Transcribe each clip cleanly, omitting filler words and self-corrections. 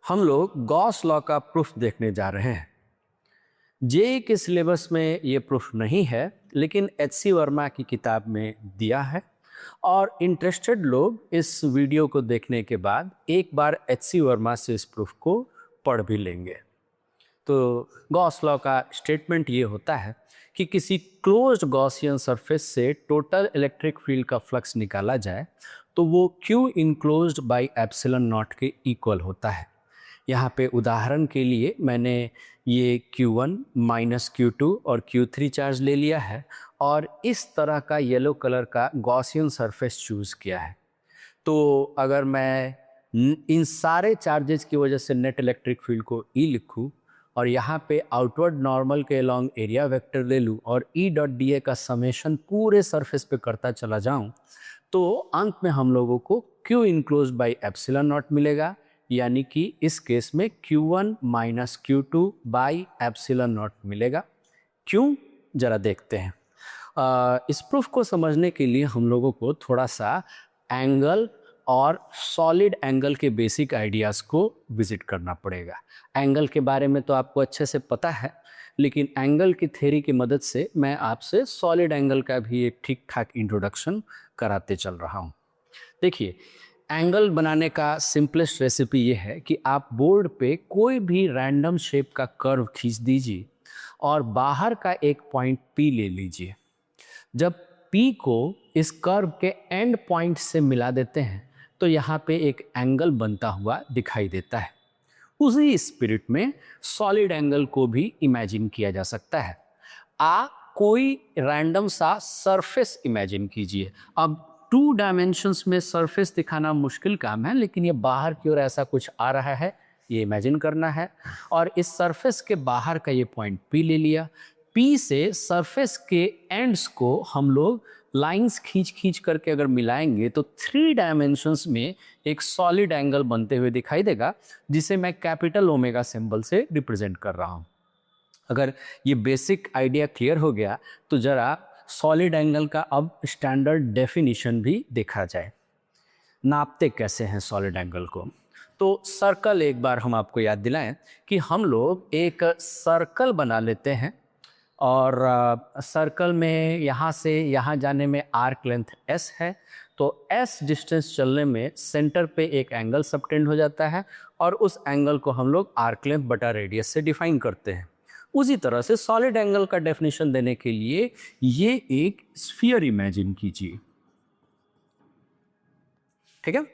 हम लोग Gauss law का प्रूफ देखने जा रहे हैं। जेईई के सिलेबस में ये प्रूफ नहीं है, लेकिन एचसी वर्मा की किताब में दिया है और इंटरेस्टेड लोग इस वीडियो को देखने के बाद एक बार एचसी वर्मा से इस प्रूफ को पढ़ भी लेंगे। तो गॉस लॉ का स्टेटमेंट ये होता है कि किसी क्लोज्ड गॉसियन सरफेस से टोटल इलेक्ट्रिक फील्ड का फ्लक्स निकाला जाए तो वो Q enclosed by epsilon not के इक्वल होता है। यहाँ पे उदाहरण के लिए मैंने ये Q1 माइनस Q2 और Q3 चार्ज ले लिया है और इस तरह का येलो कलर का गॉसियन सरफेस चूज़ किया है। तो अगर मैं इन सारे चार्जेस की वजह से नेट इलेक्ट्रिक फील्ड को E लिखूँ और यहाँ पे आउटवर्ड नॉर्मल के अलॉन्ग एरिया वेक्टर ले लूँ और E डॉट डी ए का समेशन पूरे सरफेस पे करता चला जाऊँ, तो अंत में हम लोगों को Q enclose by epsilon not मिलेगा, यानी कि इस केस में Q1 minus Q2 by epsilon not मिलेगा। क्यों, जरा देखते हैं। इस प्रूफ को समझने के लिए हम लोगों को थोड़ा सा एंगल और सॉलिड एंगल के बेसिक आइडियाज़ को विजिट करना पड़ेगा। एंगल के बारे में तो आपको अच्छे से पता है, लेकिन एंगल की थ्योरी की मदद से मैं आपसे सॉलिड एंगल का भी एक ठीक ठाक इंट्रोडक्शन कराते चल रहा हूँ। देखिए, एंगल बनाने का सिंपलेस्ट रेसिपी ये है कि आप बोर्ड पे कोई भी रैंडम शेप का कर्व खींच दीजिए और बाहर का एक पॉइंट P ले लीजिए। जब P को इस कर्व के एंड पॉइंट से मिला देते हैं तो यहाँ पे एक एंगल बनता हुआ दिखाई देता है। उसी स्पिरिट में सॉलिड एंगल को भी इमेजिन किया जा सकता है। कोई रैंडम सा सरफेस इमेजिन कीजिए। अब 2 डायमेंशंस में सरफेस दिखाना मुश्किल काम है, लेकिन ये बाहर की ओर ऐसा कुछ आ रहा है, ये इमेजिन करना है। और इस सरफेस के बाहर का ये पॉइंट P ले लिया। P से सरफेस के एंड्स को हम लोग लाइंस खींच खींच करके अगर मिलाएंगे तो 3 डायमेंशंस में एक सॉलिड एंगल बनते हुए दिखाई देगा, जिसे मैं कैपिटल ओमेगा सिंबल से रिप्रेजेंट कर रहा हूँ। अगर ये बेसिक आइडिया क्लियर हो गया तो ज़रा सॉलिड एंगल का अब स्टैंडर्ड डेफिनेशन भी देखा जाए। नापते कैसे हैं सॉलिड एंगल को? तो सर्कल एक बार हम आपको याद दिलाएं कि हम लोग एक सर्कल बना लेते हैं और सर्कल में यहाँ से यहाँ जाने में आर्क लेंथ S है, तो S डिस्टेंस चलने में सेंटर पे एक एंगल सबटेंड हो जाता है और उस एंगल को हम लोग आर्क लेंथ बटा रेडियस से डिफाइन करते हैं। उसी तरह से सॉलिड एंगल का डेफिनेशन देने के लिए ये एक स्फीयर इमेजिन कीजिए, ठीक है।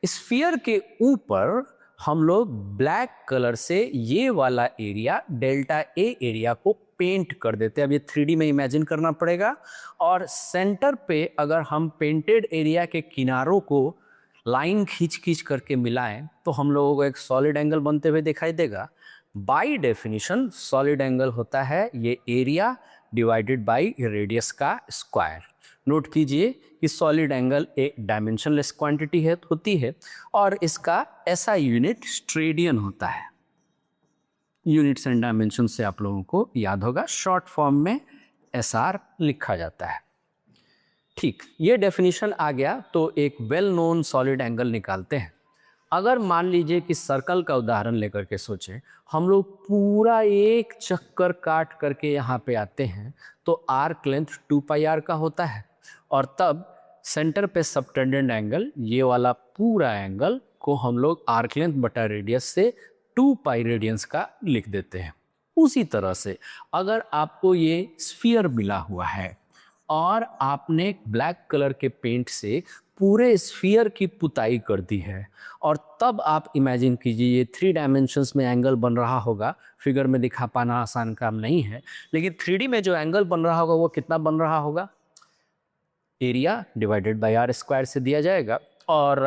स्फीयर के ऊपर हम लोग ब्लैक कलर से ये वाला एरिया डेल्टा ए एरिया को पेंट कर देते हैं। अब ये 3D में इमेजिन करना पड़ेगा और सेंटर पे अगर हम पेंटेड एरिया के किनारों को लाइन खींच खींच करके मिलाएं तो हम लोगों को एक सॉलिड एंगल बनते हुए दिखाई देगा। बाय डेफिनेशन सॉलिड एंगल होता है ये एरिया डिवाइडेड बाय रेडियस का स्क्वायर। नोट कीजिए कि सॉलिड एंगल एक डायमेंशनलेस क्वांटिटी होती है और इसका ऐसा यूनिट स्ट्रेडियन होता है। यूनिट्स एंड डायमेंशन से आप लोगों को याद होगा, शॉर्ट फॉर्म में SR लिखा जाता है। ठीक, ये डेफिनेशन आ गया तो एक वेल नोन सॉलिड एंगल निकालते हैं। अगर मान लीजिए कि सर्कल का उदाहरण लेकर के सोचें, हम लोग पूरा एक चक्कर काट करके यहाँ पे आते हैं तो आर्क लेंथ 2 पाई आर का होता है और तब सेंटर पे सबटेंडेंट एंगल ये वाला पूरा एंगल को हम लोग आर्क लेंथ बटा रेडियस से 2 पाई रेडियंस का लिख देते हैं। उसी तरह से अगर आपको ये स्फीयर मिला हुआ है और आपने ब्लैक कलर के पेंट से पूरे स्फीयर की पुताई कर दी है और तब आप इमेजिन कीजिए ये 3 डायमेंशंस में एंगल बन रहा होगा। फिगर में दिखा पाना आसान काम नहीं है, लेकिन 3D में जो एंगल बन रहा होगा वो कितना बन रहा होगा? Area divided by r square से दिया जाएगा और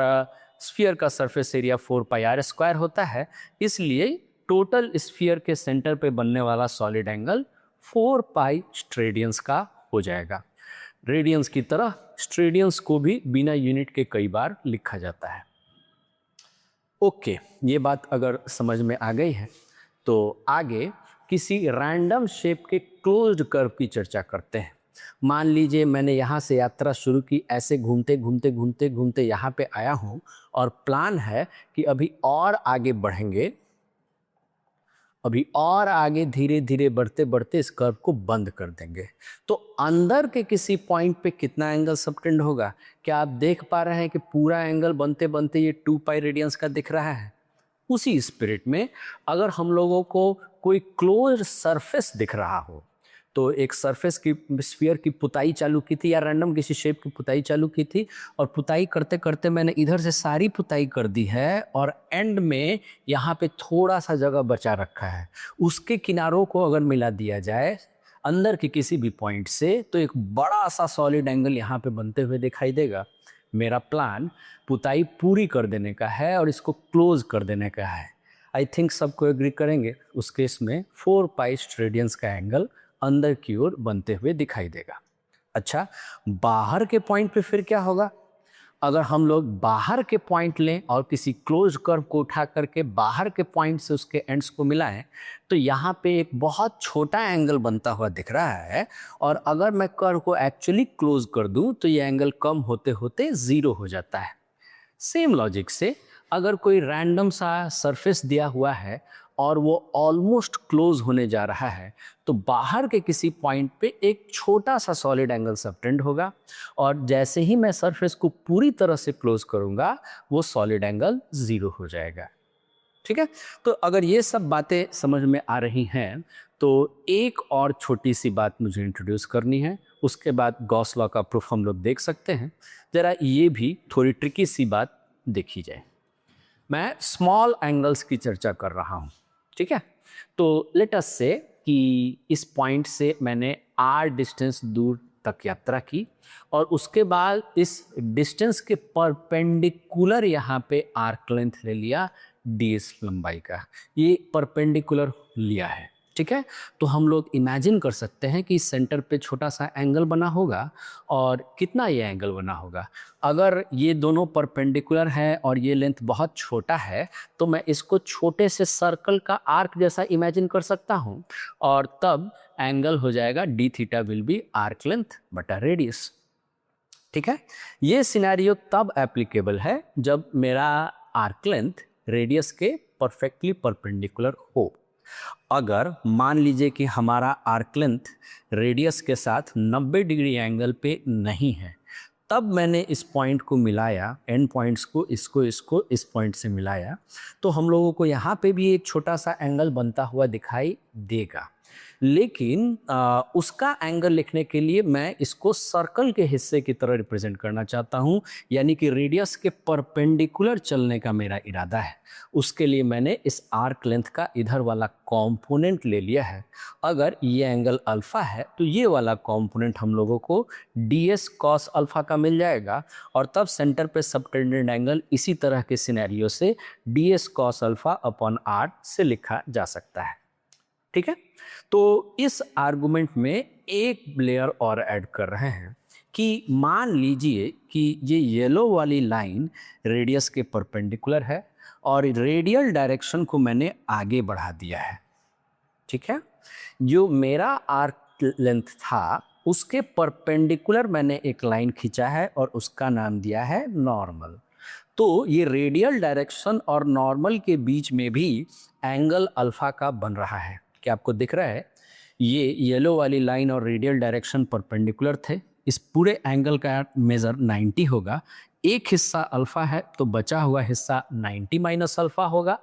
स्फीयर का surface area 4 pi r square होता है, इसलिए टोटल स्फीयर के सेंटर पे बनने वाला सॉलिड एंगल 4 पाई स्ट्रेडियंस का हो जाएगा। रेडियंस की तरह स्ट्रेडियंस को भी बिना यूनिट के कई बार लिखा जाता है। ओके, ये बात अगर समझ में आ गई है तो आगे किसी रैंडम शेप के क्लोज्ड कर्व की चर्चा करते हैं। मान लीजिए मैंने यहाँ से यात्रा शुरू की, ऐसे घूमते घूमते घूमते घूमते यहाँ पे आया हूँ और प्लान है कि अभी और आगे बढ़ेंगे, अभी और आगे धीरे धीरे बढ़ते बढ़ते इस कर्व को बंद कर देंगे। तो अंदर के किसी पॉइंट पे कितना एंगल सबटेंड होगा? क्या आप देख पा रहे हैं कि पूरा एंगल बनते बनते ये 2 पाई रेडियंस का दिख रहा है? उसी स्पिरिट में अगर हम लोगों को कोई क्लोज सरफेस दिख रहा हो, तो एक सरफेस की स्फीयर की पुताई चालू की थी या रैंडम किसी शेप की पुताई चालू की थी, और पुताई करते करते मैंने इधर से सारी पुताई कर दी है और एंड में यहाँ पे थोड़ा सा जगह बचा रखा है, उसके किनारों को अगर मिला दिया जाए अंदर के किसी भी पॉइंट से, तो एक बड़ा सा सॉलिड एंगल यहाँ पे बनते हुए दिखाई देगा। मेरा प्लान पुताई पूरी कर देने का है और इसको क्लोज कर देने का है। आई थिंक सबको एग्री करेंगे, उस केस में 4 पाई रेडियंस का एंगल अंदर की ओर बनते हुए दिखाई देगा। अच्छा, बाहर के पॉइंट पे फिर क्या होगा? अगर हम लोग बाहर के पॉइंट लें और किसी क्लोज कर्व को उठा करके बाहर के पॉइंट से उसके एंड्स को मिलाएं, तो यहाँ पे एक बहुत छोटा एंगल बनता हुआ दिख रहा है, और अगर मैं कर्व को एक्चुअली क्लोज कर दूं तो ये एंगल कम होते होते 0 हो जाता है। सेम लॉजिक से अगर कोई रैंडम सा सरफेस दिया हुआ है और वो ऑलमोस्ट क्लोज होने जा रहा है, तो बाहर के किसी पॉइंट पे एक छोटा सा सॉलिड एंगल सबटेंड होगा, और जैसे ही मैं सरफेस को पूरी तरह से क्लोज करूंगा वो सॉलिड एंगल 0 हो जाएगा। ठीक है, तो अगर ये सब बातें समझ में आ रही हैं, तो एक और छोटी सी बात मुझे इंट्रोड्यूस करनी है, उसके बाद गॉस लॉ का प्रूफ हम लोग देख सकते हैं। जरा ये भी थोड़ी ट्रिकी सी बात देखी जाए। मैं स्मॉल एंगल्स की चर्चा कर रहा हूँ, ठीक है? तो लेट अस से कि इस पॉइंट से मैंने r डिस्टेंस दूर तक यात्रा की और उसके बाद इस डिस्टेंस के परपेंडिकुलर यहाँ पे आर्क लेंथ ले लिया ds लंबाई का, ये परपेंडिकुलर लिया है, ठीक है? तो हम लोग इमेजिन कर सकते हैं कि सेंटर पे छोटा सा एंगल बना होगा, और कितना ये एंगल बना होगा? अगर ये दोनों परपेंडिकुलर है और ये लेंथ बहुत छोटा है, तो मैं इसको छोटे से सर्कल का आर्क जैसा इमेजिन कर सकता हूँ, और तब एंगल हो जाएगा D theta will be arc length बटा रेडियस। ठीक है, ये सिनेरियो तब एप्लीकेबल है जब मेरा आर्क लेंथ रेडियस के परफेक्टली परपेंडिकुलर हो। अगर मान लीजिए कि हमारा आर्क लेंथ रेडियस के साथ 90 डिग्री एंगल पे नहीं है, तब मैंने इस पॉइंट को मिलाया, एंड पॉइंट्स को इसको इस पॉइंट से मिलाया, तो हम लोगों को यहाँ पे भी एक छोटा सा एंगल बनता हुआ दिखाई देगा। लेकिन उसका एंगल लिखने के लिए मैं इसको सर्कल के हिस्से की तरह रिप्रेजेंट करना चाहता हूँ, यानी कि रेडियस के परपेंडिकुलर चलने का मेरा इरादा है। उसके लिए मैंने इस आर्क लेंथ का इधर वाला कंपोनेंट ले लिया है। अगर ये एंगल अल्फा है तो ये वाला कंपोनेंट हम लोगों को ds cos अल्फा का मिल जाएगा, और तब सेंटर पे सबटेंडेड एंगल इसी तरह के सिनेरियो से ds cos alpha upon r से लिखा जा सकता है। ठीक है, तो इस आर्गुमेंट में एक लेयर और ऐड कर रहे हैं कि मान लीजिए कि ये येलो वाली लाइन रेडियस के परपेंडिकुलर है और रेडियल डायरेक्शन को मैंने आगे बढ़ा दिया है। ठीक है, जो मेरा आर्क लेंथ था उसके परपेंडिकुलर मैंने एक लाइन खींचा है और उसका नाम दिया है नॉर्मल। तो ये रेडियल डायरेक्शन और नॉर्मल के बीच में भी एंगल अल्फा का बन रहा है। क्या आपको दिख रहा है? ये येलो वाली लाइन और रेडियल डायरेक्शन परपेंडिकुलर थे, इस पूरे एंगल का मेजर 90 होगा। एक हिस्सा अल्फा है तो बचा हुआ हिस्सा 90 माइनस अल्फा होगा,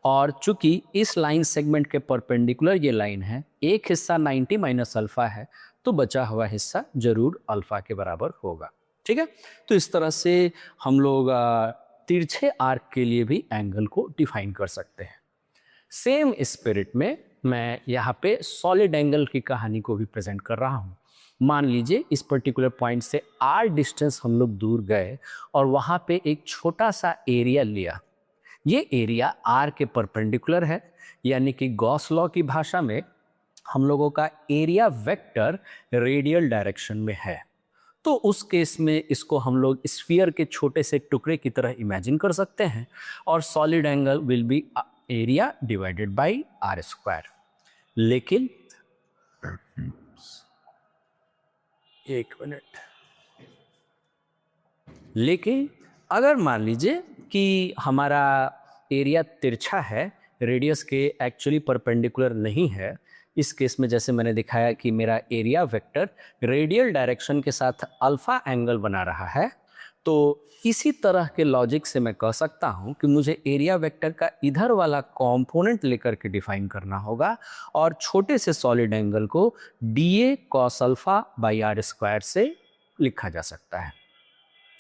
और चूंकि इस लाइन सेगमेंट के परपेंडिकुलर ये लाइन है, एक हिस्सा 90 माइनस अल्फा है, तो बचा हुआ हिस्सा जरूर अल्फा के बराबर होगा। ठीक है, तो इस तरह से हम लोग तिरछे आर्क के लिए भी एंगल को डिफाइन कर सकते हैं। सेम स्पिरिट में मैं यहाँ पे सॉलिड एंगल की कहानी को भी प्रेजेंट कर रहा हूँ। मान लीजिए इस पर्टिकुलर पॉइंट से r डिस्टेंस हम लोग दूर गए और वहाँ पे एक छोटा सा एरिया लिया। ये एरिया r के परपेंडिकुलर है, यानी कि गॉस लॉ की भाषा में हम लोगों का एरिया वेक्टर रेडियल डायरेक्शन में है। तो उस केस में इसको हम लोग स्फीयर के छोटे से टुकड़े की तरह इमेजिन कर सकते हैं, और solid angle will be area divided by r square. लेकिन एक मिनट। लेकिन अगर मान लीजिए कि हमारा एरिया तिरछा है, रेडियस के एक्चुअली परपेंडिकुलर नहीं है, इस केस में जैसे मैंने दिखाया कि मेरा एरिया वेक्टर रेडियल डायरेक्शन के साथ अल्फा एंगल बना रहा है, तो इसी तरह के लॉजिक से मैं कह सकता हूं कि मुझे एरिया वेक्टर का इधर वाला कंपोनेंट लेकर के डिफाइन करना होगा और छोटे से सॉलिड एंगल को d A cos alpha by r square से लिखा जा सकता है।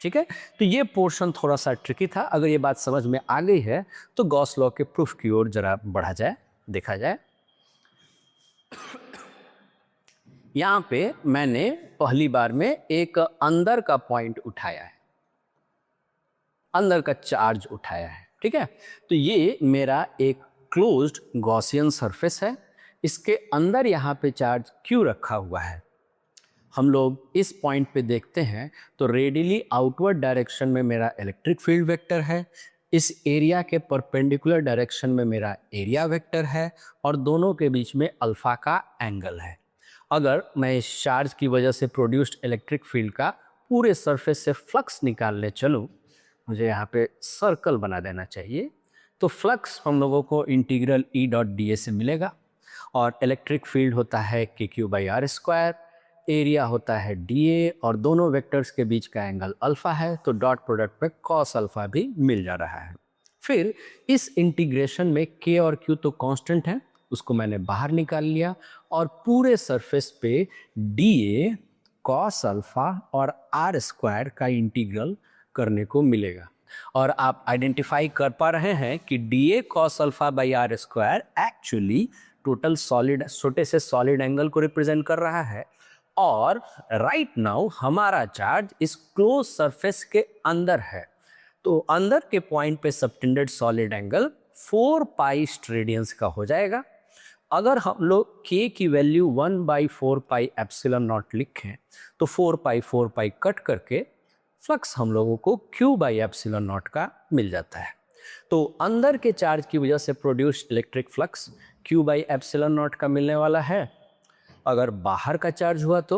ठीक है, तो ये पोर्शन थोड़ा सा ट्रिकी था। अगर ये बात समझ में आ गई है तो गॉस लॉ के प्रूफ की ओर जरा बढ़ा जाए, देखा जाए। यहां पे मैंने पहली बार में एक अंदर का पॉइंट उठाया है, अंदर का चार्ज उठाया है। ठीक है, तो ये मेरा एक क्लोज्ड गॉसियन सरफेस है, इसके अंदर यहाँ पे चार्ज क्यों रखा हुआ है। हम लोग इस पॉइंट पे देखते हैं तो रेडियली आउटवर्ड डायरेक्शन में मेरा इलेक्ट्रिक फील्ड वेक्टर है, इस एरिया के परपेंडिकुलर डायरेक्शन में मेरा एरिया वेक्टर है और दोनों के बीच में अल्फा का एंगल है। अगर मैं इस चार्ज की वजह से प्रोड्यूस्ड इलेक्ट्रिक फील्ड का पूरे सरफेस से फ्लक्स निकालने चलूँ, मुझे यहाँ पे सर्कल बना देना चाहिए, तो फ्लक्स हम लोगों को integral E dot d A से मिलेगा और इलेक्ट्रिक फील्ड होता है k q by r square, area होता है डी ए और दोनों वेक्टर्स के बीच का एंगल अल्फा है, तो डॉट प्रोडक्ट पे कॉस अल्फा भी मिल जा रहा है। फिर इस इंटीग्रेशन में के और क्यू तो कांस्टेंट है, उसको मैंने बाहर निकाल लिया और पूरे सरफेस पे डी ए कॉस अल्फा और आर स्क्वायर का इंटीग्रल करने को मिलेगा। और आप आइडेंटिफाई कर पा रहे हैं कि d A cos alpha by r square actually total solid, छोटे से सॉलिड एंगल को रिप्रेजेंट कर रहा है और राइट नाउ हमारा चार्ज इस क्लोज सरफेस के अंदर है, तो अंदर के पॉइंट पे सबटेंडेड सॉलिड एंगल 4 पाई स्ट्रेडियंस का हो जाएगा। अगर हम लोग k की वैल्यू 1/4 पाई एप्सिलॉन नॉट लिखें तो 4 पाई कट करके फ्लक्स हम लोगों को q बाई एप्सिलॉन नॉट का मिल जाता है। तो अंदर के चार्ज की वजह से produced electric flux q by epsilon not का मिलने वाला है। अगर बाहर का चार्ज हुआ तो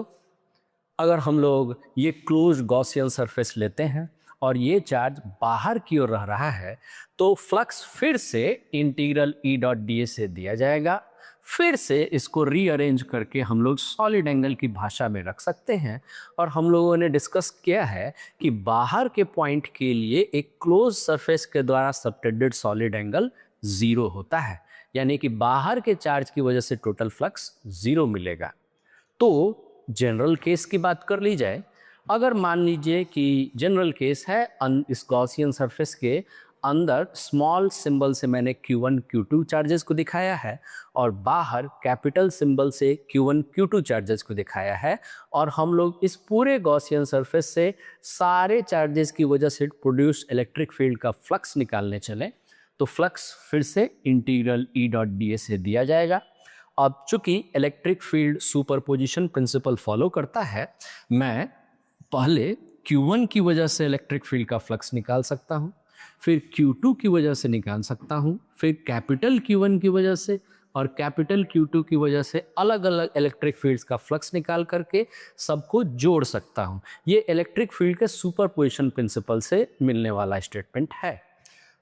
अगर हम लोग ये क्लोज गॉसियन सरफेस लेते हैं और ये चार्ज बाहर की ओर रह रहा है, तो फ्लक्स फिर से integral E dot d A से दिया जाएगा। फिर से इसको रीअरेंज करके हम लोग सॉलिड एंगल की भाषा में रख सकते हैं और हम लोगों ने डिस्कस किया है कि बाहर के पॉइंट के लिए एक क्लोज सरफेस के द्वारा सबटेंडेड सॉलिड एंगल 0 होता है, यानी कि बाहर के चार्ज की वजह से टोटल फ्लक्स 0 मिलेगा। तो जनरल केस की बात कर ली जाए, अगर मान लीजिए कि जनरल केस है इस गॉसियन सरफेस के अंदर स्मॉल सिंबल से मैंने Q1 Q2 चार्जेस को दिखाया है और बाहर कैपिटल सिंबल से Q1 Q2 चार्जेस को दिखाया है, और हम लोग इस पूरे गॉसियन सरफेस से सारे चार्जेस की वजह से प्रोड्यूस्ड इलेक्ट्रिक फील्ड का फ्लक्स निकालने चले, तो फ्लक्स फिर से integral E dot d A से दिया जाएगा। अब चूंकि electric field superposition principle follow करता है, मैं पहले Q1 की वजह से इलेक्ट्रिक फील्ड का फ्लक्स निकाल सकता हूँ, फिर Q2 की वजह से निकाल सकता हूँ, फिर कैपिटल Q1 की वजह से और कैपिटल Q2 की वजह से अलग अलग इलेक्ट्रिक फील्ड्स का फ्लक्स निकाल करके सबको जोड़ सकता हूँ। ये इलेक्ट्रिक फील्ड के सुपरपोजिशन प्रिंसिपल से मिलने वाला स्टेटमेंट है।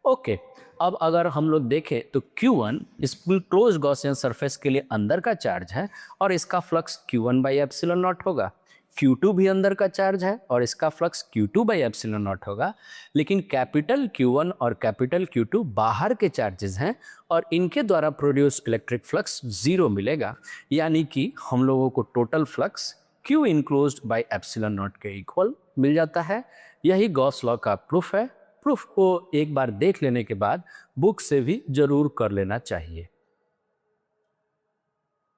ओके, अब अगर हम लोग देखें तो Q1 इस क्लोज गॉसियन सरफेस के लिए अंदर का चार्ज है और इसका flux Q1 by epsilon not होगा। Q2 भी अंदर का चार्ज है और इसका flux Q2 by epsilon not होगा, लेकिन कैपिटल Q1 और कैपिटल Q2 बाहर के चार्जेस हैं और इनके द्वारा प्रोड्यूस्ड इलेक्ट्रिक फ्लक्स 0 मिलेगा, यानी कि हम लोगों को total flux Q enclosed by epsilon not के इक्वल मिल जाता है। यही गॉस लॉ का प्रूफ है। प्रूफ को एक बार देख लेने के बाद बुक से भी जरूर कर लेना चाहिए।